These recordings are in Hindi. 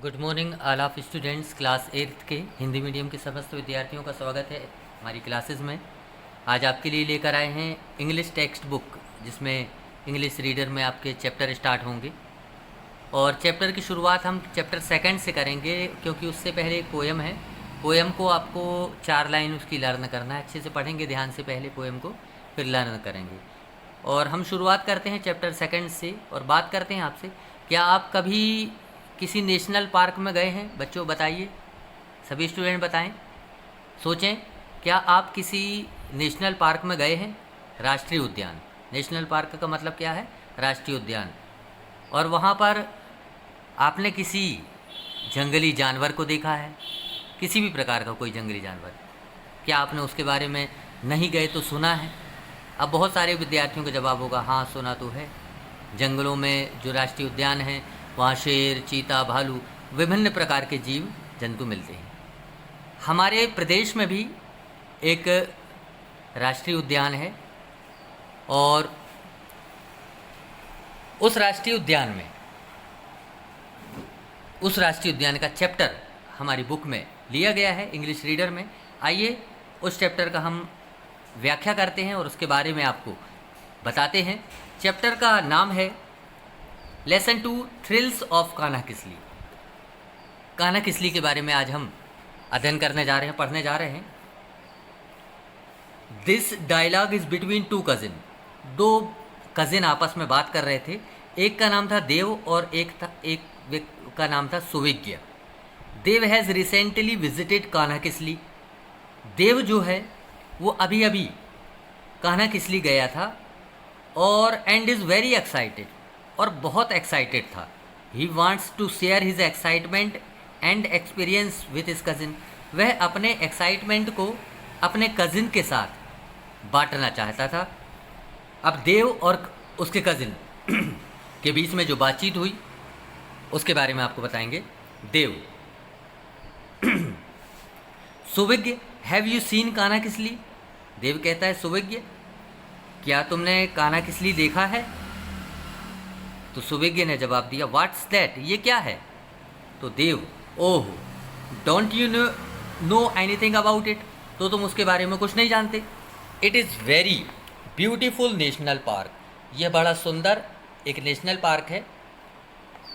Good morning all of students. Class 8 के हिंदी मीडियम के समस्त विद्यार्थियों का स्वागत है हमारी क्लासेस में। आज आपके लिए लेकर आए हैं इंग्लिश टेक्स्ट बुक, जिसमें इंग्लिश रीडर में आपके चैप्टर स्टार्ट होंगे। और चैप्टर की शुरुआत हम चैप्टर सेकंड से करेंगे, क्योंकि उससे पहले एक पोएम है। पोएम को आपको 4 लाइन उसकी लर्न करना है। अच्छे से पढ़ेंगे ध्यान से पहले पोएम को, फिर लर्न करेंगे। और हम शुरुआत करते हैं चैप्टर सेकंड से और बात करते हैं आपसे, क्या आप कभी किसी नेशनल पार्क में गए हैं? बच्चों बताइए, सभी स्टूडेंट बताएं, सोचें, क्या आप किसी नेशनल पार्क में गए हैं? राष्ट्रीय उद्यान, नेशनल पार्क का मतलब क्या है? राष्ट्रीय उद्यान। और वहाँ पर आपने किसी जंगली जानवर को देखा है? किसी भी प्रकार का कोई जंगली जानवर, क्या आपने उसके बारे में नहीं गए तो सुना है? अब बहुत सारे विद्यार्थियों का जवाब होगा हाँ, सुना तो है। जंगलों में जो राष्ट्रीय उद्यान है, वहाँ शेर, चीता, भालू, विभिन्न प्रकार के जीव जंतु मिलते हैं। हमारे प्रदेश में भी एक राष्ट्रीय उद्यान है, और उस राष्ट्रीय उद्यान का चैप्टर हमारी बुक में लिया गया है इंग्लिश रीडर में। आइए उस चैप्टर का हम व्याख्या करते हैं और उसके बारे में आपको बताते हैं। चैप्टर का नाम है lesson 2 thrills of Kanha Kisli. Kanha Kisli के बारे में आज हम अध्ययन करने जा रहे हैं, पढ़ने जा रहे हैं। This dialogue is between 2 cousin. 2 cousin आपस में बात कर रहे थे। एक का नाम था देव और एक का नाम था Suvigya. Dev has recently visited Kanha Kisli. Dev जो है वो अभी अभी कान्हा किसली गया था और एंड इज़ वेरी एक्साइटेड, और बहुत एक्साइटेड था। He wants to share his excitement and experience with his cousin. वह अपने एक्साइटमेंट को अपने कज़िन के साथ बांटना चाहता था। अब देव और उसके कज़िन के बीच में जो बातचीत हुई उसके बारे में आपको बताएंगे। Dev, Suvigya, have you seen Kanha Kisli. Dev कहता है सुविज्ञ, क्या तुमने कान्हा किसली देखा है? तो सुविज्ञ ने जवाब दिया व्हाट्स दैट, ये क्या है? तो Dev, oh, don't you know anything about it, तो तुम उसके बारे में कुछ नहीं जानते। It is very beautiful national park, यह बड़ा सुंदर एक नेशनल पार्क है।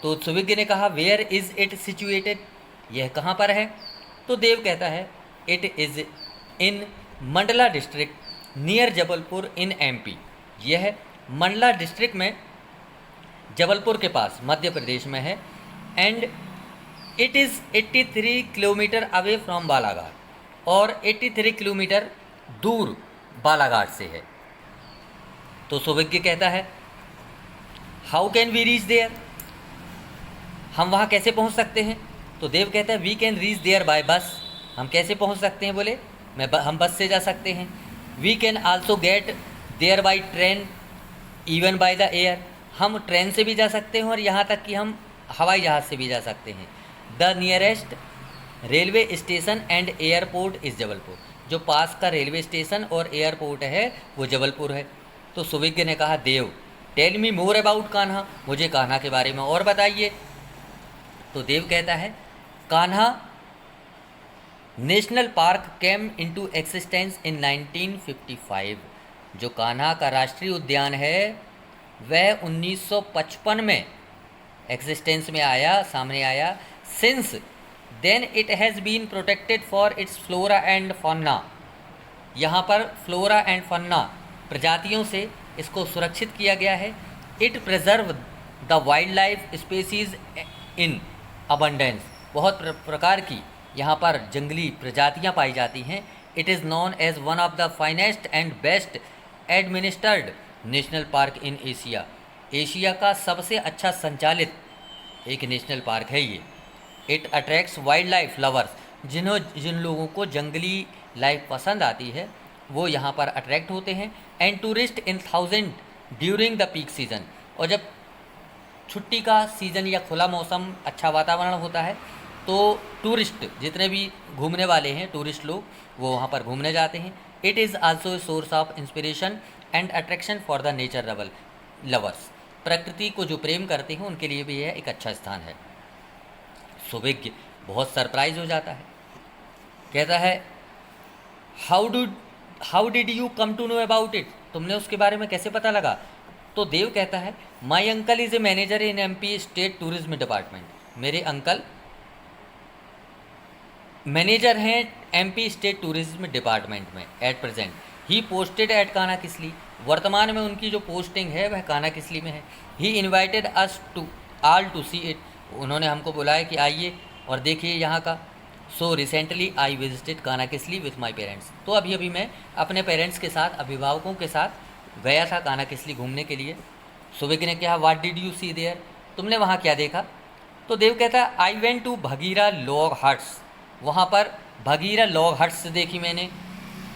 तो सुविज्ञ ने कहा वेयर इज़ इट सिचुएटेड, यह कहाँ पर है? तो देव कहता है it is in Mandla district near Jabalpur in MP. यह मंडला डिस्ट्रिक्ट में जबलपुर के पास मध्य प्रदेश में है। And it is 83 kilometre away from Balaghat, और 83 किलोमीटर दूर बालाघाट से है। तो सुविज्ञ कहता है how can we reach there, हम वहाँ कैसे पहुँच सकते हैं? तो देव कहता है we can reach there by bus. हम कैसे पहुँच सकते हैं? बोले हम बस से जा सकते हैं। We can also get there by train even by the air, हम ट्रेन से भी जा सकते हैं और यहाँ तक कि हम हवाई जहाज़ से भी जा सकते हैं। The nearest railway station and airport is Jabalpur, जो पास का रेलवे स्टेशन और एयरपोर्ट है वो जबलपुर है। तो सुविज्ञ ने कहा Dev tell me more about Kanha, मुझे कान्हा के बारे में और बताइए। तो देव कहता है Kanha national park came into existence in 1955। जो कान्हा का राष्ट्रीय उद्यान है वह 1955 में एक्सिस्टेंस में आया, सामने आया। Since then it has been protected for its flora and fauna. यहाँ पर फ्लोरा एंड फौना प्रजातियों से इसको सुरक्षित किया गया है। It preserve the wild life species in abundance, बहुत प्रकार की यहाँ पर जंगली प्रजातियाँ पाई जाती हैं। It is known as one of the finest and best administered national park in Asia. Asia का सबसे अच्छा संचालित एक नेशनल पार्क है ये। It attracts wild life lovers, जिन लोगों को जंगली लाइफ पसंद आती है वो यहाँ पर अट्रैक्ट होते हैं। And tourist in 1000 during the peak season, और जब छुट्टी का सीज़न या खुला मौसम, अच्छा वातावरण होता है तो टूरिस्ट जितने भी घूमने वाले हैं, टूरिस्ट लोग, वो वहाँ पर घूमने जाते हैं। It is also a source of inspiration and attraction for the nature lovers, प्रकृति को जो प्रेम करते हैं उनके लिए भी यह एक अच्छा स्थान है। सुविज्ञ बहुत सरप्राइज हो जाता है, कहता है how did you come to know about it, तुमने उसके बारे में कैसे पता लगा। तो देव कहता है my uncle is a manager in MP state tourism department, मेरे अंकल मैनेजर हैं MP स्टेट टूरिज्म डिपार्टमेंट में at present. He posted at काना किसली, वर्तमान में उनकी जो पोस्टिंग है वह काना किसली में है। He invited us to all to see it, उन्होंने हमको बुलाया कि आइए और देखिए यहाँ का। सो रिसेंटली आई विजिटेड काना किसली विथ माई पेरेंट्स, तो अभी अभी मैं अपने पेरेंट्स के साथ, अभिभावकों के साथ गया था काना किसली घूमने के लिए। सुविज्ञ ने कहा what did you see there, तुमने वहाँ क्या देखा। तो देव कहता है I went to भगीरा log huts, वहाँ पर भगीरा लॉग हट्स देखी मैंने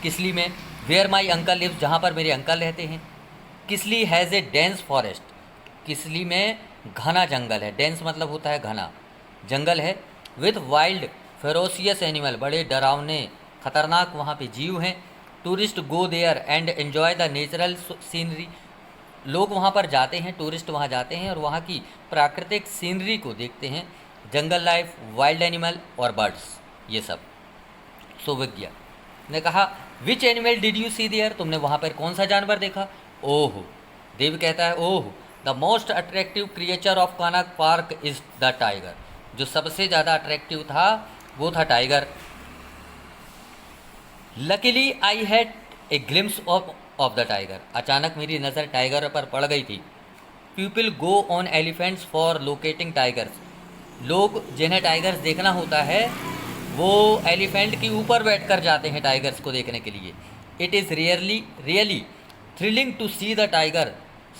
किसली में। वेयर माई अंकल लिव्स, जहाँ पर मेरे अंकल रहते हैं। Kisli has a dense forest, Kisli में घना जंगल है, डेंस मतलब होता है घना जंगल है। विथ वाइल्ड फेरोसियस एनिमल, बड़े डरावने खतरनाक वहाँ पे जीव हैं। Tourist go there and enjoy the natural scenery, लोग वहाँ पर जाते हैं, टूरिस्ट वहाँ जाते हैं और वहाँ की प्राकृतिक सीनरी को देखते हैं, जंगल लाइफ, वाइल्ड एनिमल और बर्ड्स, ये सब। सुविज्ञ ने कहा which animal did you see there, तुमने वहाँ पर कौन सा जानवर देखा। ओह, देव कहता है ओह the most attractive creature of काना पार्क इज़ द टाइगर, जो सबसे ज़्यादा अट्रैक्टिव था वो था tiger. Luckily I had a glimpse of the tiger, अचानक मेरी नज़र टाइगर पर पड़ गई थी। People go on elephants for locating tigers, लोग जिन्हें टाइगर्स देखना होता है वो एलिफेंट के ऊपर बैठकर जाते हैं टाइगर्स को देखने के लिए। It is really thrilling to see the tiger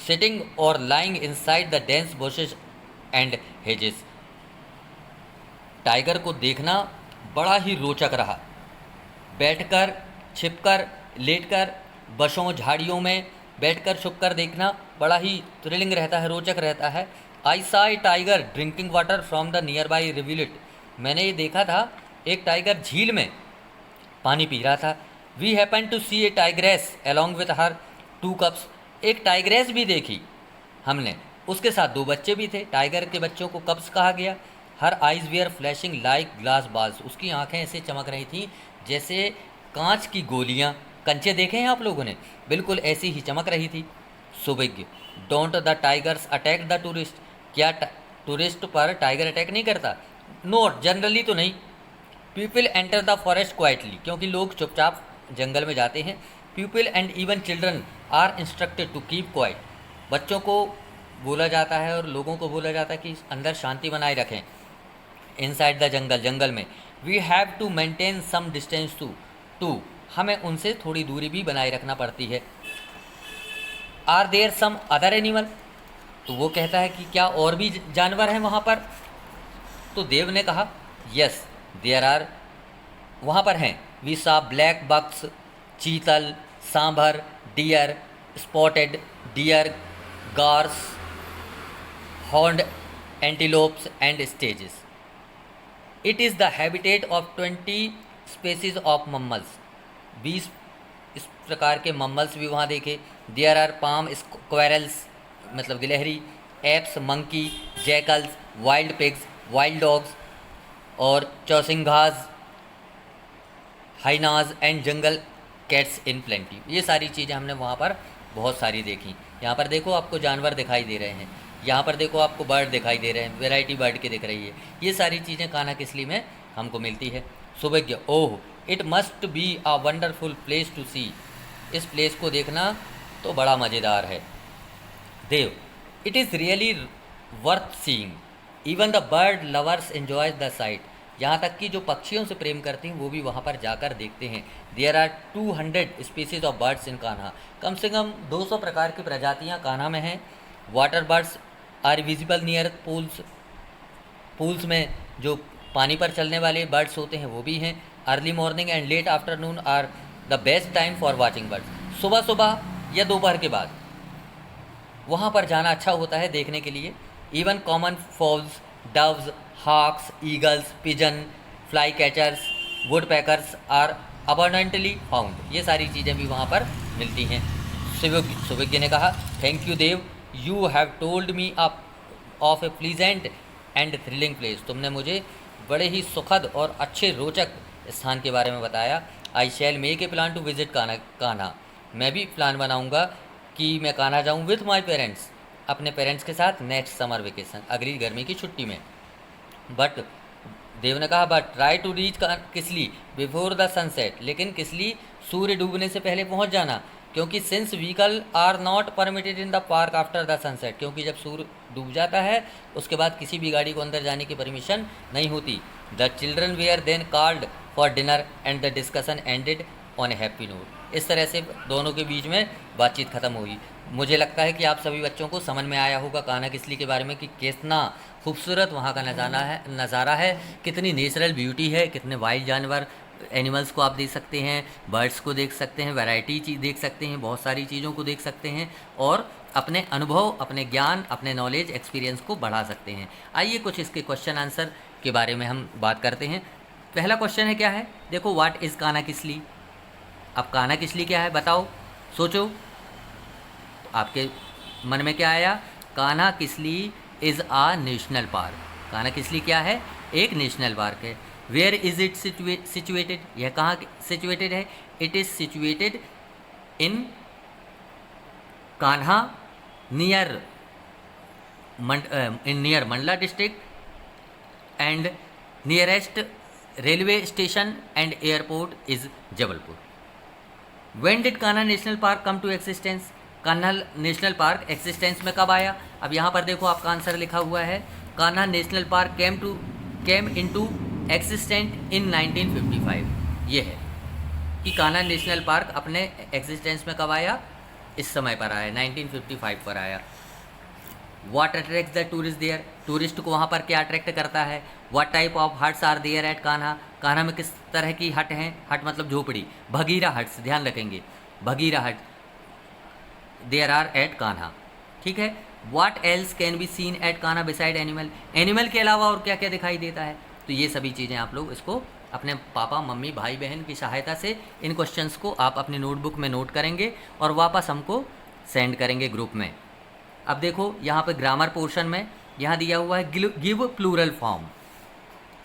sitting और lying inside the dense bushes and hedges, tiger को देखना बड़ा ही रोचक रहा, बैठकर, छिपकर, लेटकर, बशों झाड़ियों में बैठकर छुपकर देखना बड़ा ही थ्रिलिंग रहता है, रोचक रहता है। I saw a tiger drinking water from the nearby rivulet, मैंने ये देखा था एक टाइगर झील में पानी पी रहा था। We happen to see a tigress along with her 2 cubs, एक टाइग्रेस भी देखी हमने, उसके साथ 2 बच्चे भी थे। टाइगर के बच्चों को कप्स कहा गया। Her eyes were flashing like glass balls, उसकी आंखें ऐसे चमक रही थी जैसे कांच की गोलियां, कंचे देखे हैं आप लोगों ने, बिल्कुल ऐसी ही चमक रही थी। Suvigya don't the tigers attack the tourist, क्या टूरिस्ट पर टाइगर अटैक नहीं करता। नोट जनरली तो नहीं। People enter the forest quietly, क्योंकि लोग चुपचाप जंगल में जाते हैं। People and even children are instructed to keep quiet, बच्चों को बोला जाता है और लोगों को बोला जाता है कि अंदर शांति बनाए रखें। इनसाइड द जंगल, जंगल में we have to maintain some distance too, हमें उनसे थोड़ी दूरी भी बनाए रखना पड़ती है। Are there some other animal, तो वो कहता है कि क्या और भी जानवर हैं वहाँ पर। तो देव ने कहा यस देयर आर, वहाँ पर हैं। We saw black bucks, chital, sambar, deer, spotted deer, gaurs, horned antelopes and stags. It is the habitat of 20 species of mammals, 20 इस प्रकार के मम्मल्स भी वहाँ देखे। देयर आर पाम स्क्वेरल्स मतलब गिलहरी, apes, monkey, jackals, wild pigs, wild dogs और chousinghas, hyenas and jungle cats in plenty. ये सारी चीज़ें हमने वहाँ पर बहुत सारी देखी। यहाँ पर देखो आपको जानवर दिखाई दे रहे हैं, यहाँ पर देखो आपको बर्ड दिखाई दे रहे हैं, वैरायटी बर्ड की दिख रही है। ये सारी चीज़ें कान्हा किसली में हमको मिलती है। Suvigya oh it must be a wonderful place to see, इस प्लेस को देखना तो बड़ा मज़ेदार है। Dev it is really worth seeing, even the bird lovers enjoy the sight, यहाँ तक कि जो पक्षियों से प्रेम करते हैं वो भी वहाँ पर जाकर देखते हैं। There are 200 species of birds in Kanha, कम से कम 200 प्रकार की प्रजातियाँ कान्हा में हैं। Water birds are visible near pools, pools में जो पानी पर चलने वाले बर्ड्स होते हैं वो भी हैं। Early morning and late afternoon are the best time for watching birds, सुबह सुबह या दोपहर के बाद वहाँ पर जाना अच्छा होता है देखने के लिए। Even common fowls, doves, hawks, eagles, pigeon, flycatchers, woodpeckers are abundantly found, ये सारी चीज़ें भी वहाँ पर मिलती हैं। सुविज्ञ ने कहा thank you Dev, you have told me up of a pleasant and thrilling place, तुमने मुझे बड़े ही सुखद और अच्छे रोचक स्थान के बारे में बताया। I shall make a plan to visit Kanha, मैं भी प्लान बनाऊंगा कि मैं कान्हा जाऊं विथ माई पेरेंट्स, अपने पेरेंट्स के साथ नेक्स्ट समर वेकेशन, अगली गर्मी की छुट्टी में। बट देव ने कहा but try to reach Kisli before the sunset, लेकिन किसली सूर्य डूबने से पहले पहुंच जाना, क्योंकि since vehicle are not permitted in the park after the sunset, क्योंकि जब सूर्य डूब जाता है उसके बाद किसी भी गाड़ी को अंदर जाने की परमिशन नहीं होती। The children were then called for dinner and the discussion ended on a happy note. इस तरह से दोनों के बीच में बातचीत खत्म हुई। मुझे लगता है कि आप सभी बच्चों को समझ में आया होगा कान्हा किसली के बारे में कि कितना खूबसूरत वहाँ का नज़ारा है, कितनी नेचुरल ब्यूटी है, कितने वाइल्ड जानवर एनिमल्स को आप देख सकते हैं, बर्ड्स को देख सकते हैं, वैरायटी चीज़ देख सकते हैं, बहुत सारी चीज़ों को देख सकते हैं और अपने अनुभव, अपने ज्ञान, अपने नॉलेज, एक्सपीरियंस को बढ़ा सकते हैं। आइए कुछ इसके क्वेश्चन आंसर के बारे में हम बात करते हैं। पहला क्वेश्चन है क्या है, देखो व्हाट इज़ कान्हा किसली। अब कान्हा किसली क्या है बताओ, सोचो। तो आपके मन में क्या आया, Kanha Kisli is a national park. Kanha Kisli क्या है, एक नेशनल पार्क है। वेयर इज़ इट सिचुएटेड, यह कहाँ सिचुएटेड है, it is situated in Kanha near Mandla district and nearest railway station and airport is Jabalpur. When did Kanha national park come to existence, Kanha national park existence में कब आया। अब यहाँ पर देखो आपका आंसर लिखा हुआ है, Kanha national park came into existent in 1955। ये है कि कान्हा नेशनल पार्क अपने एक्सिस्टेंस में कब आया, इस समय पर आया, 1955 पर आया। What attracts the tourist there, tourist को वहाँ पर क्या अट्रैक्ट करता है। What type of huts are there at Kanha, Kanha में किस तरह की हट हैं, हट मतलब झोपड़ी, भगीरा हट्स, ध्यान रखेंगे भगीरा हट देयर आर एट कान्हा, ठीक है। What else can be seen at Kanha beside animal, animal के अलावा और क्या क्या दिखाई देता है। तो ये सभी चीज़ें आप लोग इसको अपने पापा मम्मी भाई बहन की सहायता से इन क्वेश्चंस को आप अपनी नोटबुक में नोट करेंगे और वापस हमको सेंड करेंगे ग्रुप में। अब देखो यहाँ पे ग्रामर पोर्शन में यहाँ दिया हुआ है गिव प्लूरल फॉर्म,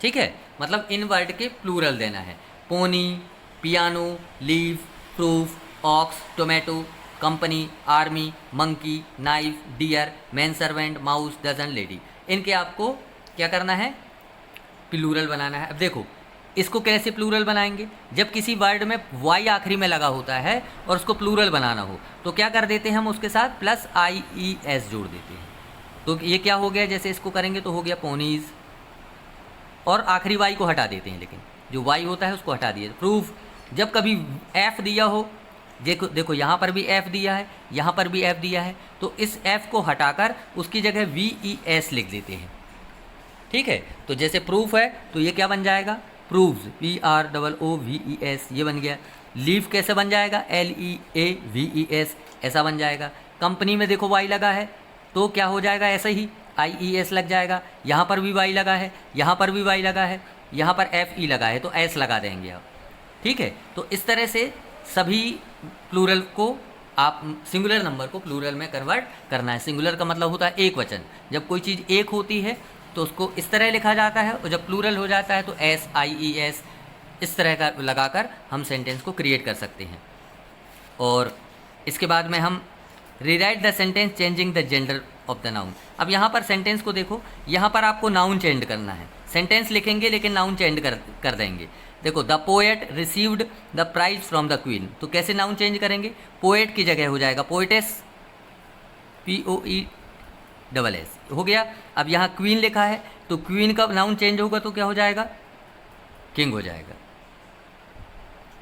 ठीक है, मतलब इन वर्ड के प्लूरल देना है। Pony, piano, leave, proof, ox, tomato, company, army, monkey, knife, deer, man servant, mouse, dozen, lady. इनके आपको क्या करना है, प्लूरल बनाना है। अब देखो इसको कैसे प्लूरल बनाएंगे, जब किसी वर्ड में वाई आखिरी में लगा होता है और उसको प्लूरल बनाना हो तो क्या कर देते हैं हम, उसके साथ प्लस IES जोड़ देते हैं। तो ये क्या हो गया, जैसे इसको करेंगे तो हो गया पोनीज, और आखिरी वाई को हटा देते हैं, लेकिन जो वाई होता है उसको हटा दिए। प्रूफ, जब कभी F दिया हो, देखो यहाँ पर भी F दिया है, यहाँ पर भी F दिया है, तो इस F को हटाकर उसकी जगह VES लिख देते हैं, ठीक है। तो जैसे प्रूफ है तो ये क्या बन जाएगा, प्रूव्स, PROOVES, ये बन गया। लीव कैसे बन जाएगा, LEAVES, ऐसा बन जाएगा। कंपनी में देखो वाई लगा है तो क्या हो जाएगा, ऐसे ही IES लग जाएगा। यहाँ पर भी वाई लगा है, यहाँ पर भी वाई लगा है, यहाँ पर FE लगा है तो S लगा देंगे आप, ठीक है। तो इस तरह से सभी प्लूरल को आप सिंगुलर नंबर को प्लूरल में कन्वर्ट करना है। सिंगुलर का मतलब होता है एक वचन, जब कोई चीज़ एक होती है तो उसको इस तरह लिखा जाता है, और जब प्लूरल हो जाता है तो SIES इस तरह का लगाकर हम सेंटेंस को क्रिएट कर सकते हैं। और इसके बाद में हम rewrite the sentence changing the gender of the noun. अब यहाँ पर सेंटेंस को देखो, यहाँ पर आपको नाउन चेंज करना है, सेंटेंस लिखेंगे लेकिन नाउन चेंज कर देंगे। देखो the poet received the prize from the queen, तो कैसे नाउन चेंज करेंगे, पोएट की जगह हो जाएगा पोएटेस, POESS हो गया। अब यहाँ क्वीन लिखा है तो क्वीन का नाउन चेंज होगा तो क्या हो जाएगा, किंग हो जाएगा।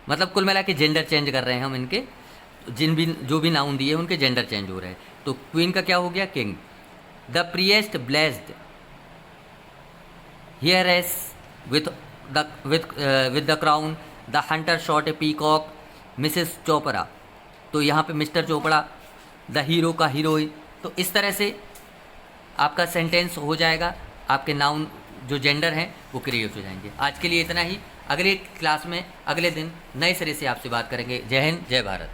मतलब कुल मिला के जेंडर चेंज कर रहे हैं हम इनके, जो भी नाउन दिए उनके जेंडर चेंज हो रहे हैं। तो क्वीन का क्या हो गया, king. The priest blessed here as with the crown, the hunter shot a peacock, Mrs Chopra, तो यहाँ पे मिस्टर चोपड़ा, द हीरो का हीरोइन। तो इस तरह से आपका सेंटेंस हो जाएगा, आपके नाउन जो जेंडर हैं वो क्रिएट हो जाएंगे। आज के लिए इतना ही, अगले क्लास में अगले दिन नए सिरे से आपसे बात करेंगे। जय हिंद, जय भारत।